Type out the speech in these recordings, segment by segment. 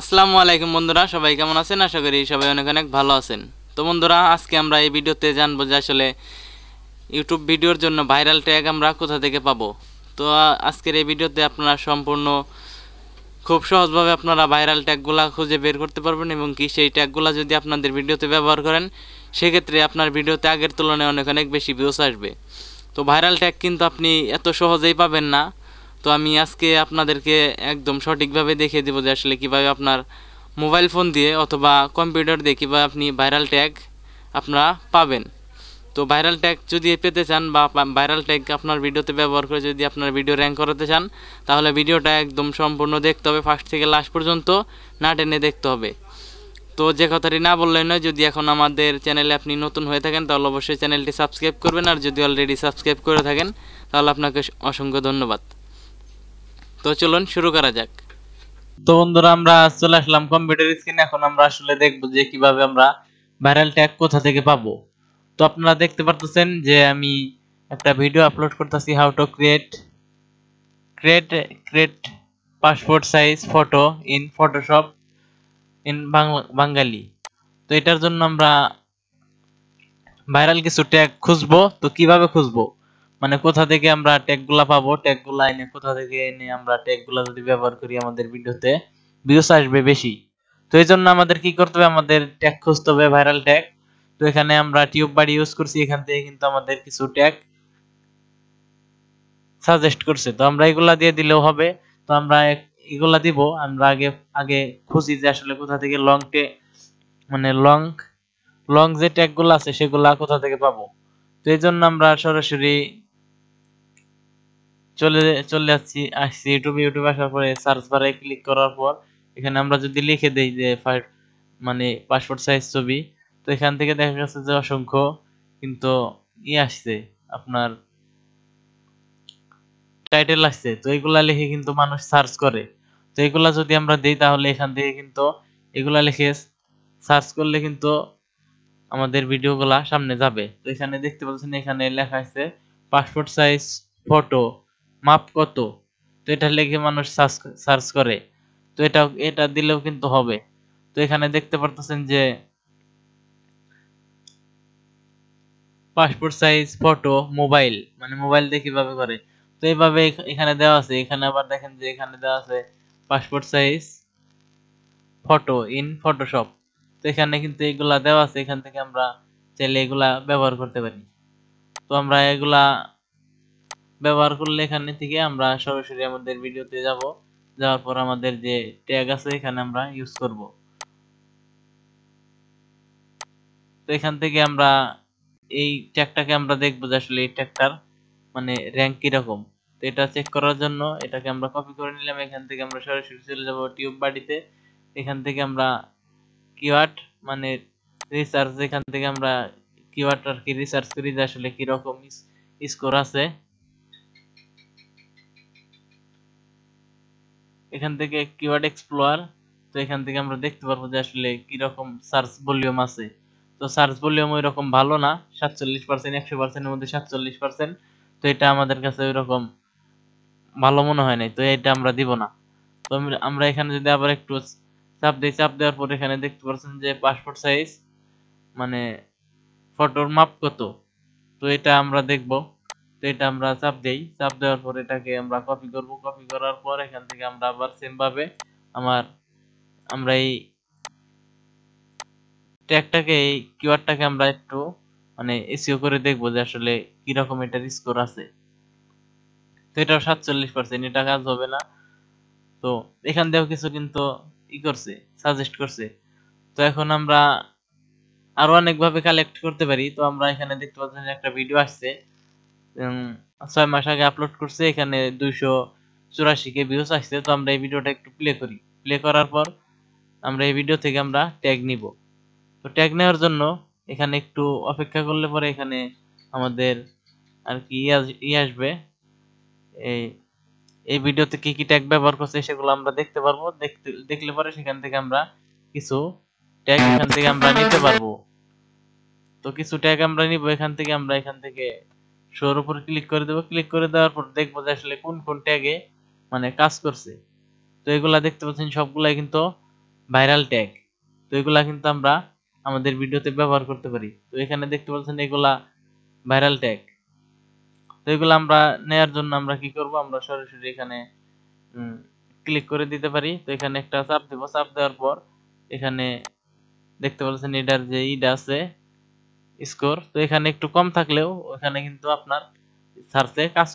আসসালামু আলাইকুম বন্ধুরা, সবাই কেমন আছেন? আশা করি সবাই অনেক অনেক ভালো আছেন। তো বন্ধুরা, আজকে আমরা এই ভিডিওতে জানবো যে আসলে ইউটিউব ভিডিওর জন্য ভাইরাল ট্যাগ আমরা কোথা থেকে পাবো। তো আজকের এই ভিডিওতে আপনারা সম্পূর্ণ খুব সহজভাবে আপনারা ভাইরাল ট্যাগগুলা খুঁজে বের করতে পারবেন এবং কি সেই ট্যাগগুলা যদি আপনাদের ভিডিওতে ব্যবহার করেন সেক্ষেত্রে আপনার ভিডিওতে আগের তুলনায় অনেক অনেক বেশি ভিউস আসবে। তো ভাইরাল ট্যাগ কিন্তু আপনি এত সহজেই পাবেন না। তো আমি আজকে আপনাদেরকে একদম সঠিকভাবে দেখিয়ে দেবো যে আসলে কীভাবে আপনার মোবাইল ফোন দিয়ে অথবা কম্পিউটার দিয়ে কীভাবে আপনি ভাইরাল ট্যাগ আপনারা পাবেন। তো ভাইরাল ট্যাগ যদি পেতে চান বা ভাইরাল ট্যাগ আপনার ভিডিওতে ব্যবহার করে যদি আপনার ভিডিও র্যাঙ্ক করাতে চান, তাহলে ভিডিওটা একদম সম্পূর্ণ দেখতে হবে, ফার্স্ট থেকে লাস্ট পর্যন্ত না টেনে দেখতে হবে। তো যে কথাটি না বললেই নয়, যদি এখন আমাদের চ্যানেলে আপনি নতুন হয়ে থাকেন তাহলে অবশ্যই চ্যানেলটি সাবস্ক্রাইব করবেন, আর যদি অলরেডি সাবস্ক্রাইব করে থাকেন তাহলে আপনাকে অসংখ্য ধন্যবাদ। তো চলুন শুরু করা যাক। তো বন্ধুরা, আমরা চলে আসলাম কম্পিউটার স্ক্রিনে। এখন আমরা আসলে দেখবো যে কিভাবে আমরা ভাইরাল ট্যাগ কোথা থেকে পাবো। তো আপনারা দেখতে পারতেছেন যে আমি একটা ভিডিও আপলোড করতেছি, how to create passport size photo in Photoshop in Bangali. তো এটার জন্য আমরা ভাইরাল কিছু ট্যাগ খুঁজবো। তো কিভাবে খুঁজবো, মানে কোথা থেকে আমরা ট্যাগগুলা পাবো, ট্যাগগুলা এনে কোথা থেকে এনে আমরা ট্যাগগুলা যদি ব্যবহার করি আমাদের ভিডিওতে ভিউস আসবে বেশি। তো এই জন্য আমাদের কি করতে হবে, আমাদের ট্যাগ খুঁজতে হবে, ভাইরাল ট্যাগ। তো এখানে আমরা টিউব বাড়ি ইউজ করছি, এখান থেকে কিন্তু আমাদের কিছু ট্যাগ সাজেস্ট করছে। তো আমরা এগুলা দিয়ে দিলেও হবে। তো আমরা এগুলা দিব। আমরা আগে আগে খুঁজি যে আসলে কোথা থেকে মানে লং যে ট্যাগ গুলো আছে সেগুলা কোথা থেকে পাবো। তো এই জন্য আমরা সরাসরি চলে চলে আসছি ইউটিউবে আসার পরে সার্চ বারে ক্লিক করার পর এখানে আমরা যদি লিখে দেই যে মানে পাসপোর্ট সাইজ ছবি, তো এখান থেকে দেখা যাচ্ছে যে অসংখ্য কিন্তু আসছে, আপনার টাইটেল আসছে। তো এগুলা লিখে কিন্তু মানুষ সার্চ করে। তো এগুলা যদি আমরা দেই তাহলে এখান থেকে কিন্তু এগুলা লিখে সার্চ করলে কিন্তু আমাদের ভিডিওগুলা সামনে যাবে। তো এখানে দেখতে পাচ্ছেন, এখানে লেখা আছে পাসপোর্ট সাইজ ফটো মাপ কত। তো এটা লিখে মানুষ সার্চ করে। তো এটা দিলেও কিন্তু হবে। তো এখানে দেখতে পারতেছেন যে পাসপোর্ট সাইজ ফটো মোবাইল, মানে মোবাইল দিয়ে কিভাবে করে। তো এইভাবে এখানে দেওয়া আছে। এখানে আবার দেখেন যে এখানে দেওয়া আছে passport size photo in Photoshop. তো এখানে কিন্তু এগুলা দেওয়া আছে, এখান থেকে আমরা চাইলে এগুলা ব্যবহার করতে পারি। তো আমরা এগুলা ব্যবহার করলে এখানে থেকে আমরা সরাসরি আমাদের ভিডিওতে যাওয়ার পর আমাদের যে ট্যাগ আছে এখানে আমরা ইউজ করব। তো এখান থেকে আমরা এই ট্যাগটাকে আমরা দেখবো যে আসলে এই ট্যাগটার মানে র্যাঙ্ক কিরকম। তো এটা চেক করার জন্য এটাকে আমরা কপি করে নিলাম। এখান থেকে আমরা সরাসরি চলে যাব টিউব বাড়িতে। এখান থেকে আমরা কিওয়ার্ড মানে রিসার্চ, এখান থেকে আমরা কিওয়ার্ড আর কি রিসার্চ করি যে আসলে কিরকম স্কোর আছে। এখান থেকে কিওয়ার্ড এক্সপ্লোরার। তো এখান থেকে আমরা দেখতে পারবো যে আসলে কিরকম সার্চ ভলিউম আছে। তো সার্চ ভলিউম ওই রকম ভালো না, 47%, 100% এর মধ্যে 47%। তো এটা আমাদের কাছে ওই রকম ভালো মনে হয় নাই, তো এটা আমরা দিব না। তো আমরা এখানে যদি আবার একটু চাপ দিই, চাপ দেওয়ার পর এখানে দেখতে পাচ্ছেন যে পাসপোর্ট সাইজ মানে ফটোর মাপ কত। তো এটা আমরা দেখব। তো এটা আমরা চাপ দেই, চাপ দেওয়ার পর এটাকে আমরা কপি করব। কপি করার পর এখান থেকে আমরা আবার সেম ভাবে আমরা এই ট্যাগটাকে এই কিওয়ার্ডটাকে আমরা একটু মানে এসইও করে দেখব যে আসলে কি রকম এটার স্কোর আছে। তো এটা 47%, এটা কাজ হবে না। তো এখান দিয়েও কিছু কিন্তু করছে, সাজেস্ট করছে। তো এখন আমরা আরো অনেক ভাবে কালেক্ট করতে পারি। তো আমরা এখানে দেখতে পাচ্ছেন একটা ভিডিও আসছে, 6 মাস আগে আপলোড করছে, এখানে 284 কে ভিউজ আসছে। তো আমরা এই ভিডিওটা একটু প্লে করি। প্লে করার পর আমরা এই ভিডিও থেকে আমরা ট্যাগ নিব। তো ট্যাগ নেওয়ার জন্য এখানে একটু অপেক্ষা করলে পরে এখানে আমাদের আর কি আসবে, এই এই ভিডিওতে কি কি ট্যাগ ব্যবহার করছে সেগুলো আমরা দেখতে পারবো। দেখলে পরে সেখান থেকে আমরা কিছু ট্যাগ এখান থেকে আমরা নিতে পারবো। তো কিছু ট্যাগ আমরা নিব এখান থেকে। আমরা এখান থেকে শোর উপর ক্লিক করে দেব। ক্লিক করে দেওয়ার পর দেখবো যে আসলে কোন কোন ট্যাগে মানে কাজ করছে। তো এগুলা দেখতে পাচ্ছেন সবগুলাই কিন্তু ভাইরাল ট্যাগ। তো এগুলা কিন্তু আমরা আমাদের ভিডিওতে ব্যবহার করতে পারি। তো এখানে দেখতে পাচ্ছেন এগুলা ভাইরাল ট্যাগ। তো এগুলো আমরা নেয়ার জন্য আমরা কি করব, আমরা সরাসরি এখানে ক্লিক করে দিতে পারি। তো এখানে একটা চাপ দেব, চাপ দেওয়ার পর এখানে দেখতে পাচ্ছেন এটার যে ইটা আছে স্কোর, তো এখানে একটু কম থাকলেও ওখানে কিন্তু আপনার সার্চে কাজ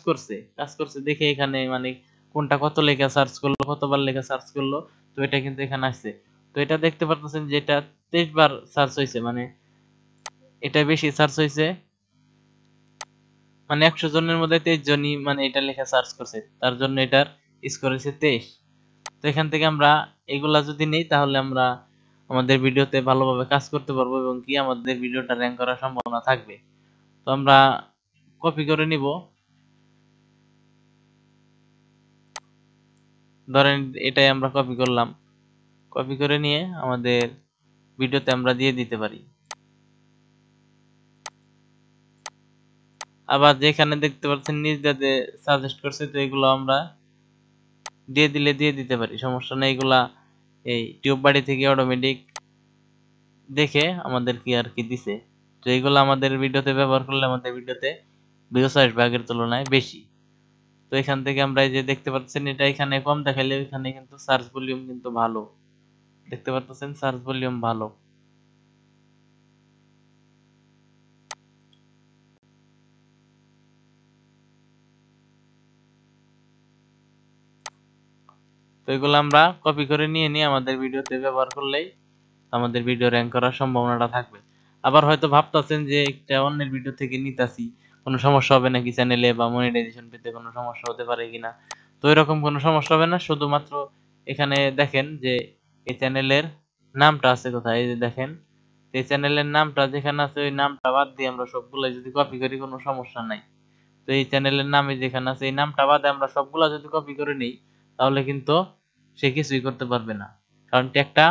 করছে দেখে এখানে মানে কোনটা কত লেখা সার্চ করলো, কতবার লেখা সার্চ করলো, তো এটা কিন্তু এখানে আসছে। তো এটা দেখতে পাচ্ছেন যে এটা 23 বার সার্চ হয়েছে, মানে এটা বেশি সার্চ হয়েছে, মানে 100 জনের মধ্যে 23 জনই মানে এটা লেখা সার্চ করছে, তার জন্য এটার স্কোর হয়েছে 23। তো এখান থেকে আমরা এগুলা যদি নেই তাহলে আমরা আমাদের ভিডিওতে ভালোভাবে কাজ করতে পারবো এবং কি আমাদের ভিডিওটা র্যাঙ্ক করার সম্ভাবনা থাকবে। তো আমরা কপি করে নিব, ধরেন এটাই আমরা কপি করলাম, কপি করে নিয়ে আমাদের ভিডিওতে আমরা দিয়ে দিতে পারি। আবার যেখানে দেখতে পাচ্ছেন নিজেদের সাজেস্ট করছে, তো এগুলো আমরা দিয়ে দিতে পারি, সমস্যা নেই। এগুলা এই টিউব বাড়ি থেকে অটোমেটিক দেখে আমাদের কি আর কি দিছে। তো এইগুলো আমাদের ভিডিওতে ব্যবহার করলে আমাদের ভিডিওতে ভিউজ আসবে আগের তুলনায় বেশি। তো এখান থেকে আমরা এই যে দেখতে পাচ্ছেন এটা এখানে কম দেখাইলে এখানে কিন্তু সার্চ ভলিউম কিন্তু ভালো, দেখতে পাচ্ছেন সার্চ ভলিউম ভালো। তো এগুলো আমরা কপি করে নিয়ে আমাদের ভিডিওতে ব্যবহার করলেই আমাদের ভিডিও র্যাঙ্ক করার সম্ভাবনাটা থাকবে। আবার হয়তো ভাবতেছেন যে একটা অন্যের ভিডিও থেকে নিতাছি, কোনো সমস্যা হবে নাকি চ্যানেলে বা মনিটাইজেশন পেতে কোনো সমস্যা হতে পারে কিনা। তো এরকম কোনো সমস্যা হবে না, শুধুমাত্র এখানে দেখেন যে এই চ্যানেলের নামটা আছে কোথায়, এই যে দেখেন এই চ্যানেলের নামটা যেখানে আছে ওই নামটা বাদ দিয়ে আমরা সবগুলা যদি কপি করি কোনো সমস্যা নাই। তো এই চ্যানেলের নামে যেখানে আছে এই নামটা বাদে আমরা সবগুলা যদি কপি করে নিই তাহলে কিন্তু সে কিছুই করতে পারবে না, কারণ ট্যাগটা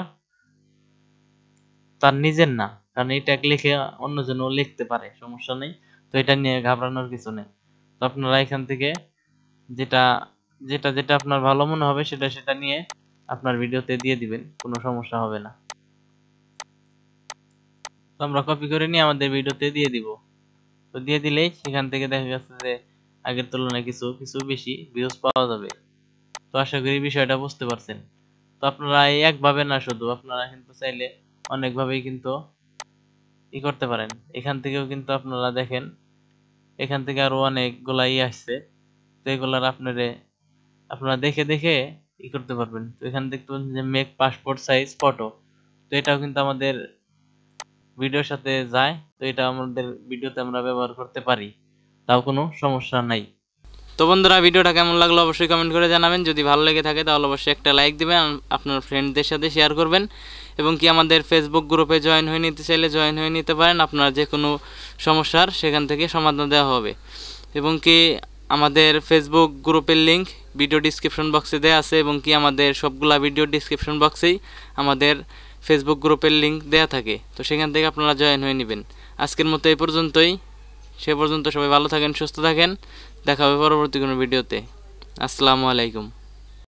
তার নিজের না, কারণ এই ট্যাগ লিখে অন্যজনও লিখতে পারে, সমস্যা নেই। তো এটা নিয়ে ঘাবড়ানোর কিছু নেই। তো আপনারা এখান থেকে যেটা যেটা যেটা আপনার ভালো মনে হবে সেটা নিয়ে আপনার ভিডিওতে দিয়ে দিবেন, কোনো সমস্যা হবে না। তো আমরা কপি করে নিয়ে আমাদের ভিডিওতে দিয়ে দিব। তো দিয়ে দিলেই সেখান থেকে দেখা যাচ্ছে যে আগের তুলনায় কিছু কিছু বেশি ভিউজ পাওয়া যাবে। তো আশা করি বিষয়টা বুঝতে পারছেন। তো আপনারা এই একভাবে না, শুধু আপনারা কিন্তু চাইলে অনেকভাবেই কিন্তু করতে পারেন। এখান থেকেও কিন্তু আপনারা দেখেন এখান থেকে আরো অনেকগুলাই আসছে, তো এগুলার আপনারা দেখে দেখে করতে পারবেন। তো এখানে দেখতে পাচ্ছেন যে মেক পাসপোর্ট সাইজ ফটো, তো এটাও কিন্তু আমাদের ভিডিওর সাথে যায়। তো এটা আমাদের ভিডিওতে আমরা ব্যবহার করতে পারি, তাও কোনো সমস্যা নাই। তো বন্ধুরা ভিডিওটা কেমন লাগলো অবশ্যই কমেন্ট করে জানাবেন। যদি ভালো লেগে থাকে তাহলে অবশ্যই একটা লাইক দিবেন, আপনার ফ্রেন্ডদের সাথে শেয়ার করবেন এবং কি আমাদের ফেসবুক গ্রুপে জয়েন হয়ে নিতে চাইলে জয়েন হয়ে নিতে পারেন। আপনার যে কোনো সমস্যার সেখান থেকে সমাধান দেওয়া হবে এবং কি আমাদের ফেসবুক গ্রুপের লিঙ্ক ভিডিও ডিসক্রিপশন বক্সে দেওয়া আছে এবং কি আমাদের সবগুলা ভিডিও ডিসক্রিপশন বক্সেই আমাদের ফেসবুক গ্রুপের লিঙ্ক দেওয়া থাকে। তো সেখান থেকে আপনারা জয়েন হয়ে নেবেন। আজকের মতো এই পর্যন্তই, সে পর্যন্ত সবাই ভালো থাকেন, সুস্থ থাকেন, দেখা হবে পরবর্তী কোনো ভিডিওতে। আসসালামু আলাইকুম।